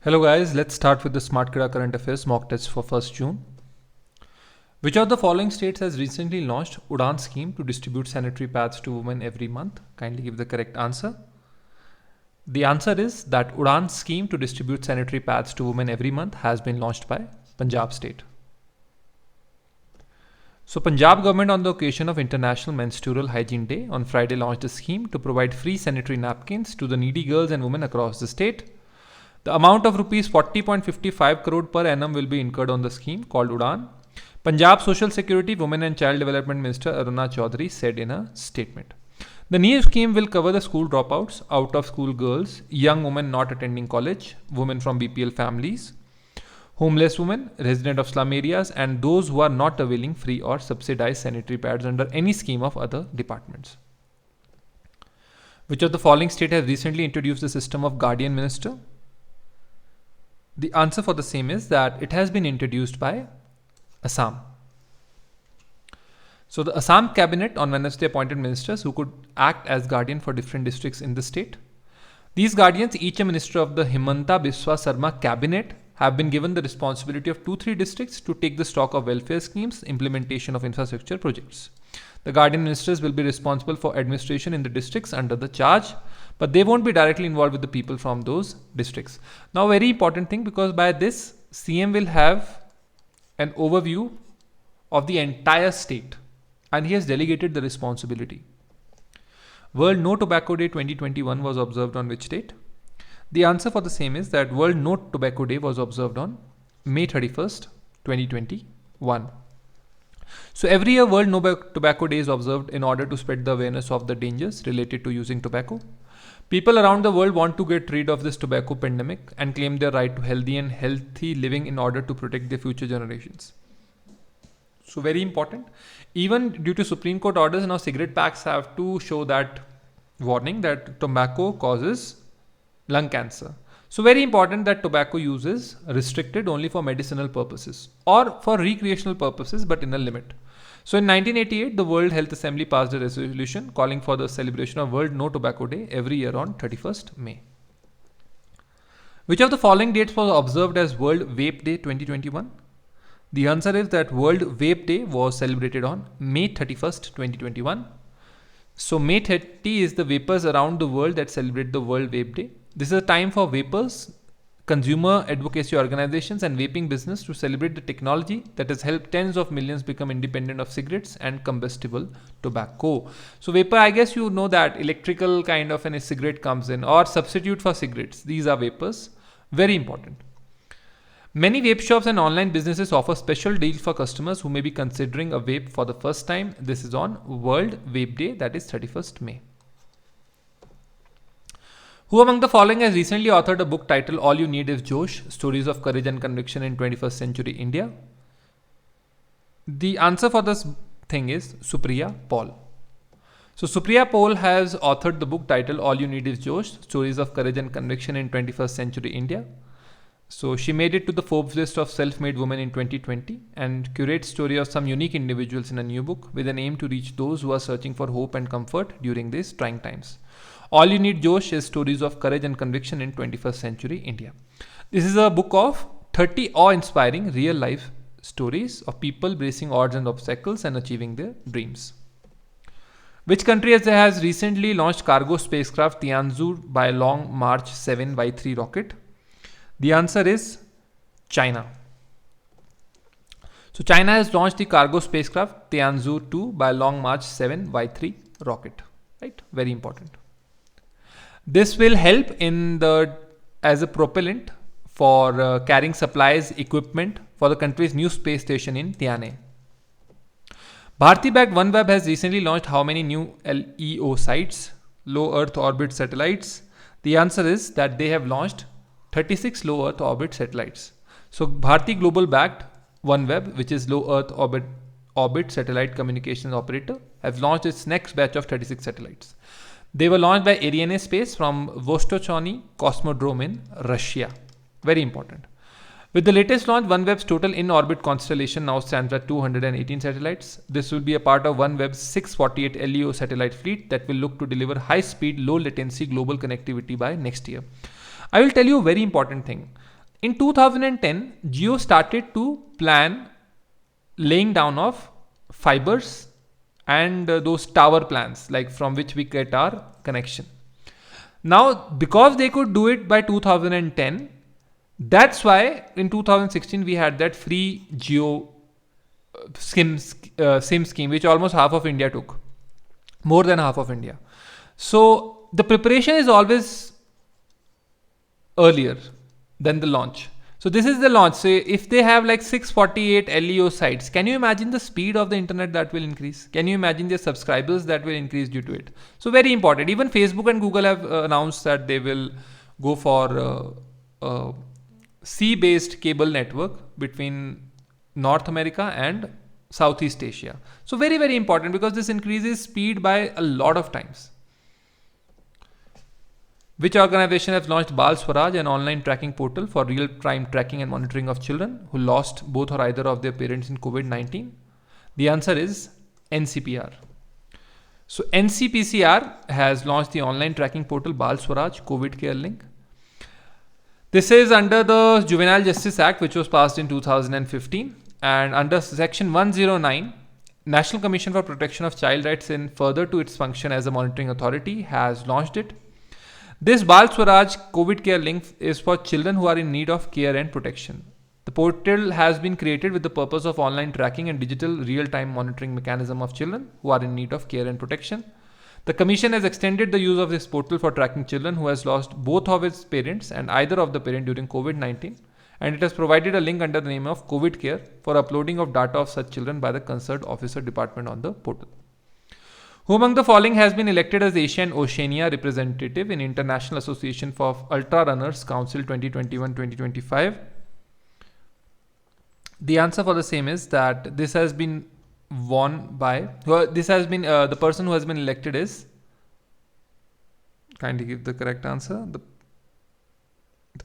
Hello guys, let's start with the Smart Kida Current Affairs mock test for 1st June. Which of the following states has recently launched Udaan scheme to distribute sanitary pads to women every month? Kindly give the correct answer. The answer is that Udaan scheme to distribute sanitary pads to women every month has been launched by Punjab state. So Punjab government on the occasion of International Menstrual Hygiene Day on Friday launched a scheme to provide free sanitary napkins to the needy girls and women across the state. The amount of rupees 40.55 crore per annum will be incurred on the scheme called Udaan. Punjab Social Security, Women and Child Development Minister Aruna Chaudhary said in a statement. The new scheme will cover the school dropouts, out of school girls, young women not attending college, women from BPL families, homeless women, resident of slum areas, and those who are not availing free or subsidized sanitary pads under any scheme of other departments. Which of the following state has recently introduced the system of guardian minister? The answer for the same is that it has been introduced by Assam. So the Assam cabinet on Wednesday appointed ministers who could act as guardian for different districts in the state. These guardians, each a minister of the Himanta Biswa Sarma cabinet, have been given the responsibility of 2-3 districts to take the stock of welfare schemes, implementation of infrastructure projects. The guardian ministers will be responsible for administration in the districts under the charge, but they won't be directly involved with the people from those districts. Now, very important thing, because by this, CM will have an overview of the entire state and he has delegated the responsibility. World No Tobacco Day 2021 was observed on which date? The answer for the same is that World No Tobacco Day was observed on May 31st, 2021. So every year World No Tobacco Day is observed in order to spread the awareness of the dangers related to using tobacco. People around the world want to get rid of this tobacco pandemic and claim their right to healthy living in order to protect their future generations. So very important. Even due to Supreme Court orders, now cigarette packs have to show that warning that tobacco causes lung cancer. So very important that tobacco use is restricted only for medicinal purposes or for recreational purposes, but in a limit. So in 1988, the World Health Assembly passed a resolution calling for the celebration of World No Tobacco Day every year on 31st May. Which of the following dates was observed as World Vape Day 2021? The answer is that World Vape Day was celebrated on May 31st, 2021. So May 30 is the vapers around the world that celebrate the World Vape Day. This is a time for vapers, consumer advocacy organizations and vaping business to celebrate the technology that has helped tens of millions become independent of cigarettes and combustible tobacco. So vapor, I guess you know that electrical kind of a cigarette comes in or substitute for cigarettes. These are vapors. Very important. Many vape shops and online businesses offer special deals for customers who may be considering a vape for the first time. This is on World Vape Day, that is 31st May. Who among the following has recently authored a book titled All You Need Is Josh, Stories of Courage and Conviction in 21st Century India? The answer for this thing is Supriya Paul. So Supriya Paul has authored the book titled All You Need Is Josh, Stories of Courage and Conviction in 21st Century India. So she made it to the Forbes list of self-made women in 2020 and curates story of some unique individuals in a new book with an aim to reach those who are searching for hope and comfort during these trying times. All You Need Josh is Stories of Courage and Conviction in 21st Century India. This is a book of 30 awe-inspiring real-life stories of people bracing odds and obstacles and achieving their dreams. Which country has recently launched cargo spacecraft Tianzhu by Long March 7 Y3 rocket? The answer is China. So China has launched the cargo spacecraft Tianzhu 2 by Long March 7 Y3 rocket. Right? Very important. This will help as a propellant for carrying supplies, equipment for the country's new space station in Tianhe. Bharti-backed OneWeb has recently launched how many new LEO sites, low Earth orbit satellites? The answer is that they have launched 36 low Earth orbit satellites. So Bharti Global backed OneWeb, which is low Earth orbit satellite communications operator, has launched its next batch of 36 satellites. They were launched by Ariane Space from Vostochny Cosmodrome in Russia. Very important. With the latest launch, OneWeb's total in-orbit constellation now stands at 218 satellites. This will be a part of OneWeb's 648 LEO satellite fleet that will look to deliver high-speed, low-latency global connectivity by next year. I will tell you a very important thing. In 2010, Jio started to plan laying down of fibers and those tower plans, like from which we get our connection. Now, because they could do it by 2010, that's why in 2016 we had that free Jio SIM scheme, which almost half of India took, more than half of India. So the preparation is always earlier than the launch. So this is the launch. So if they have like 648 LEO sites, can you imagine the speed of the internet that will increase? Can you imagine the subscribers that will increase due to it? So very important. Even Facebook and Google have announced that they will go for sea-based cable network between North America and Southeast Asia. So very, very important, because this increases speed by a lot of times. Which organization has launched Bal Swaraj, an online tracking portal for real-time tracking and monitoring of children who lost both or either of their parents in COVID-19? The answer is NCPR. So NCPCR has launched the online tracking portal Bal Swaraj COVID Care Link. This is under the Juvenile Justice Act, which was passed in 2015, and under Section 109, National Commission for Protection of Child Rights, in further to its function as a monitoring authority, has launched it. This Bal Swaraj COVID Care Link is for children who are in need of care and protection. The portal has been created with the purpose of online tracking and digital real-time monitoring mechanism of children who are in need of care and protection. The Commission has extended the use of this portal for tracking children who has lost both of its parents and either of the parent during COVID-19, and it has provided a link under the name of COVID Care for uploading of data of such children by the concerned officer department on the portal. Who among the following has been elected as Asia and Oceania representative in International Association for Ultra Runners Council 2021-2025? The answer for the same is that this has been won by, the person who has been elected is, kindly give the correct answer, the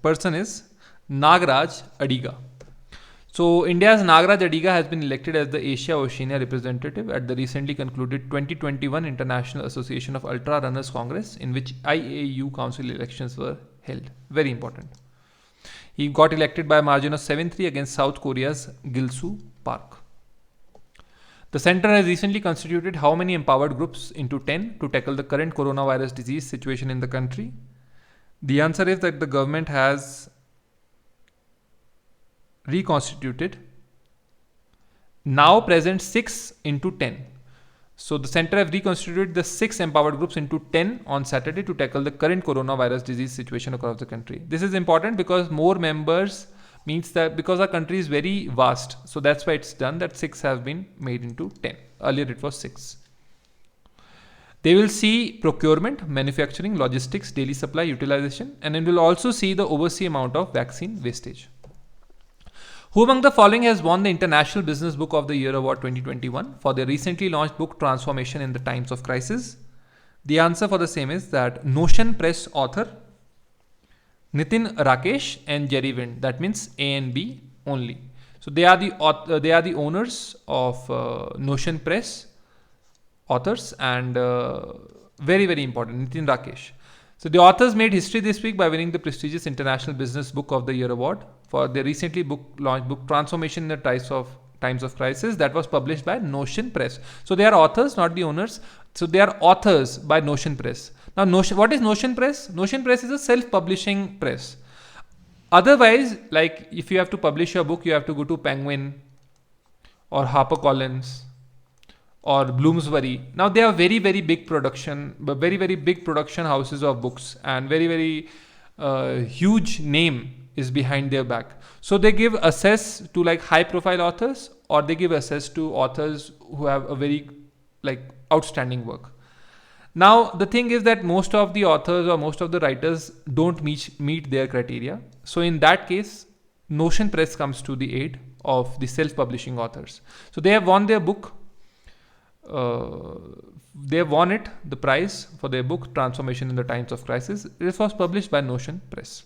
person is Nagraj Adiga. So India's Nagraj Adiga has been elected as the Asia Oceania representative at the recently concluded 2021 International Association of Ultra Runners Congress, in which IAU Council elections were held. Very important. He got elected by a margin of 7-3 against South Korea's Gilsoo Park. The center has recently constituted how many empowered groups into 10 to tackle the current coronavirus disease situation in the country? The answer is that the government has reconstituted now present 6 into 10. So the center have reconstituted the 6 empowered groups into 10 on Saturday to tackle the current coronavirus disease situation across the country. This is important because more members means that because our country is very vast, so that's why it's done that 6 have been made into 10. Earlier it was 6. They will see procurement, manufacturing, logistics, daily supply, utilization, and it will also see the overseas amount of vaccine wastage. Who among the following has won the International Business Book of the Year Award 2021 for their recently launched book Transformation in the Times of Crisis? The answer for the same is that Notion Press author Nitin Rakesh and Jerry Wind. That means A and B only. So they are the owners of Notion Press authors, and very, very important, Nitin Rakesh. So the authors made history this week by winning the prestigious International Business Book of the Year Award for their recently launched book Transformation in the Times of Crisis, that was published by Notion Press. So they are authors, not the owners. So they are authors by Notion Press. Now what is Notion Press? Notion Press is a self-publishing press. Otherwise, like if you have to publish your book, you have to go to Penguin or HarperCollins or Bloomsbury. Now they are very, very big production houses of books, and very, very huge name is behind their back. So they give access to like high profile authors, or they give access to authors who have a very like outstanding work. Now the thing is that most of the authors or most of the writers don't meet their criteria. So in that case, Notion Press comes to the aid of the self-publishing authors. So they have won their book. They have won the prize for their book Transformation in the Times of Crisis. It was published by Notion Press.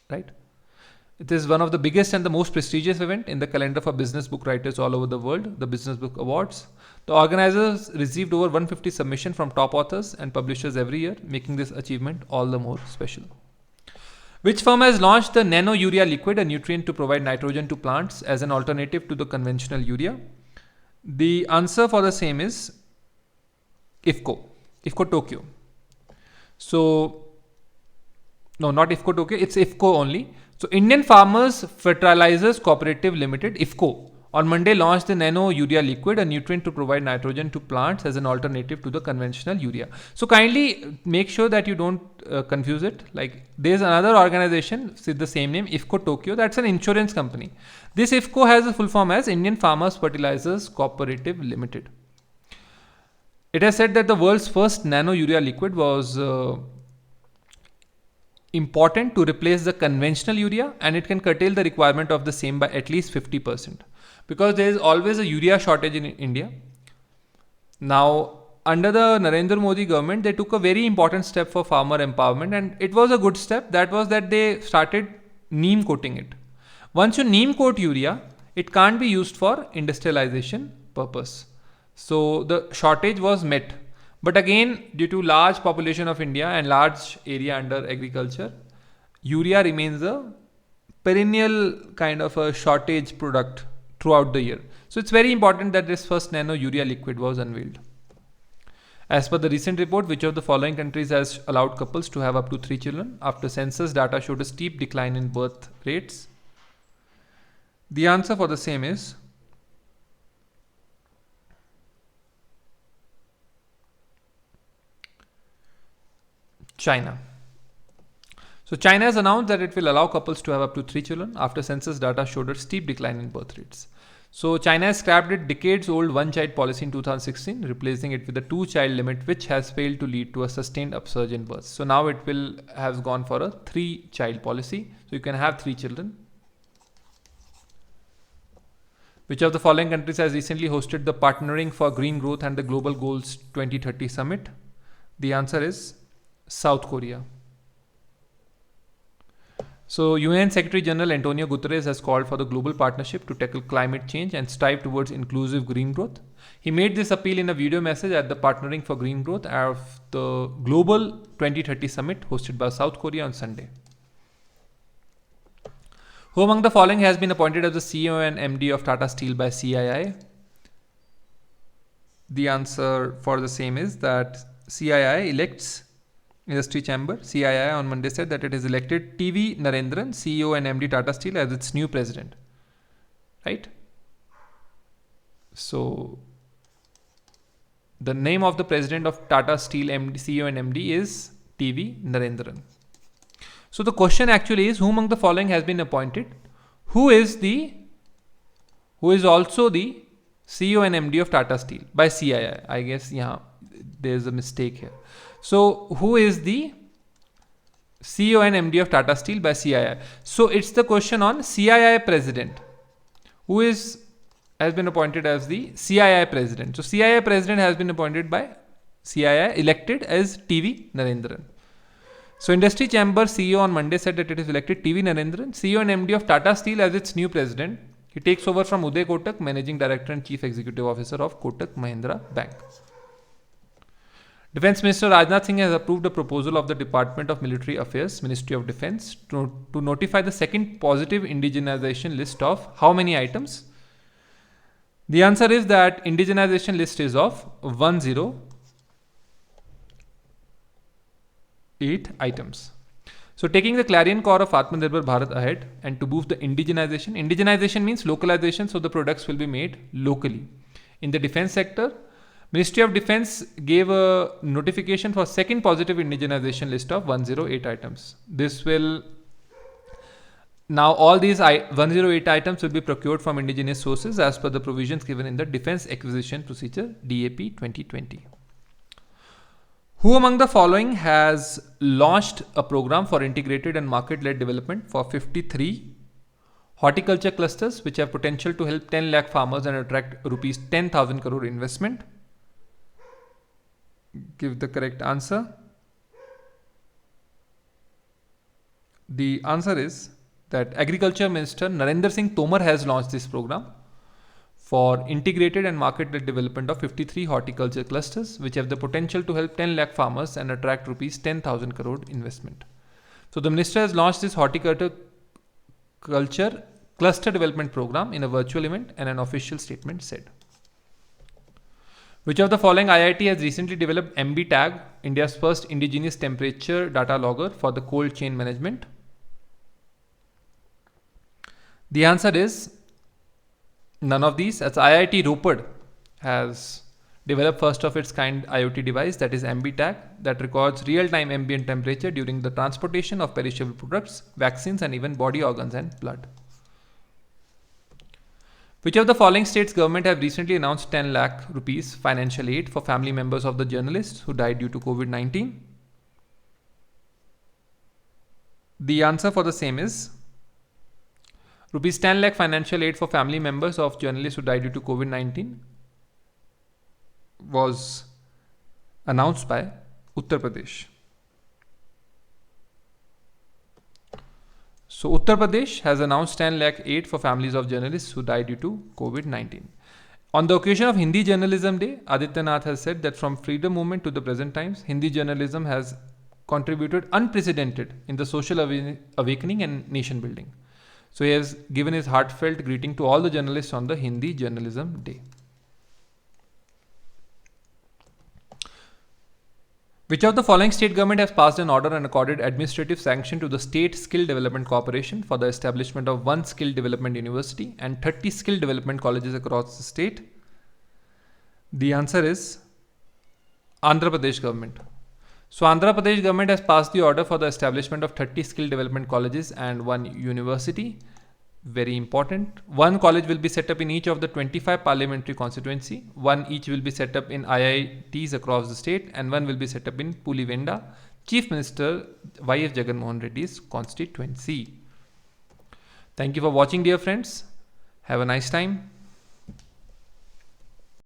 Right? It is one of the biggest and the most prestigious event in the calendar for business book writers all over the world, the Business Book Awards. The organizers received over 150 submissions from top authors and publishers every year, making this achievement all the more special. Which firm has launched the nano urea liquid, a nutrient to provide nitrogen to plants as an alternative to the conventional urea? The answer for the same is IFFCO Tokyo. So, no, not IFFCO Tokyo, it's IFFCO only. So, Indian Farmers Fertilizers Cooperative Limited, IFFCO, on Monday launched the nano urea liquid, a nutrient to provide nitrogen to plants as an alternative to the conventional urea. So kindly make sure that you don't confuse it. Like there's another organization with the same name, IFFCO Tokyo, that's an insurance company. This IFFCO has a full form as Indian Farmers Fertilizers Cooperative Limited. It has said that the world's first nano urea liquid was important to replace the conventional urea, and it can curtail the requirement of the same by at least 50%. Because there is always a urea shortage in India. Now, under the Narendra Modi government, they took a very important step for farmer empowerment, and it was a good step. That was that they started neem coating it. Once you neem coat urea, it can't be used for industrialization purpose. So the shortage was met. But again, due to large population of India and large area under agriculture, urea remains a perennial kind of a shortage product throughout the year. So it's very important that this first nano urea liquid was unveiled. As per the recent report, which of the following countries has allowed couples to have up to 3 children after census data showed a steep decline in birth rates? The answer for the same is China. So China has announced that it will allow couples to have up to 3 children after census data showed a steep decline in birth rates. So China has scrapped its decades-old one-child policy in 2016, replacing it with a 2-child limit, which has failed to lead to a sustained upsurge in births. So now it will have gone for a 3-child policy. So you can have 3 children. Which of the following countries has recently hosted the Partnering for Green Growth and the Global Goals 2030 Summit? The answer is South Korea. So UN Secretary General Antonio Guterres has called for the global partnership to tackle climate change and strive towards inclusive green growth. He made this appeal in a video message at the Partnering for Green Growth of the Global 2030 Summit hosted by South Korea on Sunday. Who among the following has been appointed as the CEO and MD of Tata Steel by CII? The answer for the same is that CII elects Industry Chamber. CII on Monday said that it has elected TV Narendran, CEO and MD Tata Steel, as its new president. Right? So the name of the president of Tata Steel CEO and MD is TV Narendran. So the question actually is, who among the following has been appointed? Who is also the CEO and MD of Tata Steel by CII? I guess there's a mistake here. So who is the CEO and MD of Tata Steel by CII? So it's the question on CII president. Who has been appointed as the CII president? So CII president has been appointed by CII, elected as TV Narendran. So Industry Chamber CEO on Monday said that it has elected TV Narendran, CEO and MD of Tata Steel, as its new president. He takes over from Uday Kotak, Managing Director and Chief Executive Officer of Kotak Mahindra Bank. Defense Minister Rajnath Singh has approved a proposal of the Department of Military Affairs, Ministry of Defense, to notify the second positive indigenization list of how many items? The answer is that indigenization list is of 108 items. So taking the clarion call of Atmanirbhar Bharat ahead and to boost the indigenization means localization, so the products will be made locally. In the defense sector, Ministry of Defense gave a notification for second positive indigenization list of 108 items. Now all these 108 items will be procured from indigenous sources as per the provisions given in the Defense Acquisition Procedure DAP 2020. Who among the following has launched a program for integrated and market-led development for 53 horticulture clusters which have potential to help 10 lakh farmers and attract rupees 10,000 crore investment? Give the correct answer. The answer is that Agriculture Minister Narendra Singh Tomar has launched this program for integrated and market-led development of 53 horticulture clusters which have the potential to help 10 lakh farmers and attract rupees 10,000 crore investment. So the minister has launched this horticulture cluster development program in a virtual event, and an official statement said. Which of the following IIT has recently developed MB Tag, India's first indigenous temperature data logger for the cold chain management? The answer is none of these, as IIT Ropar has developed first of its kind IoT device, that is MB Tag, that records real-time ambient temperature during the transportation of perishable products, vaccines, and even body organs and blood. Which of the following states' government have recently announced 10 lakh rupees financial aid for family members of the journalists who died due to COVID-19? The answer for the same is rupees 10 lakh financial aid for family members of journalists who died due to COVID-19 was announced by Uttar Pradesh. So Uttar Pradesh has announced 10 lakh aid for families of journalists who died due to COVID-19. On the occasion of Hindi Journalism Day, Adityanath has said that from freedom movement to the present times, Hindi journalism has contributed unprecedented in the social awakening and nation building. So he has given his heartfelt greeting to all the journalists on the Hindi Journalism Day. Which of the following state government has passed an order and accorded administrative sanction to the State Skill Development Corporation for the establishment of 1 skill development university and 30 skill development colleges across the state? The answer is Andhra Pradesh government. So Andhra Pradesh government has passed the order for the establishment of 30 skill development colleges and 1 university. Very important. 1 college will be set up in each of the 25 parliamentary constituency. 1 each will be set up in IITs across the state, and 1 will be set up in Pulivenda, Chief Minister Y.S. Jagan Mohan Reddy's constituency. Thank you for watching, dear friends. Have a nice time.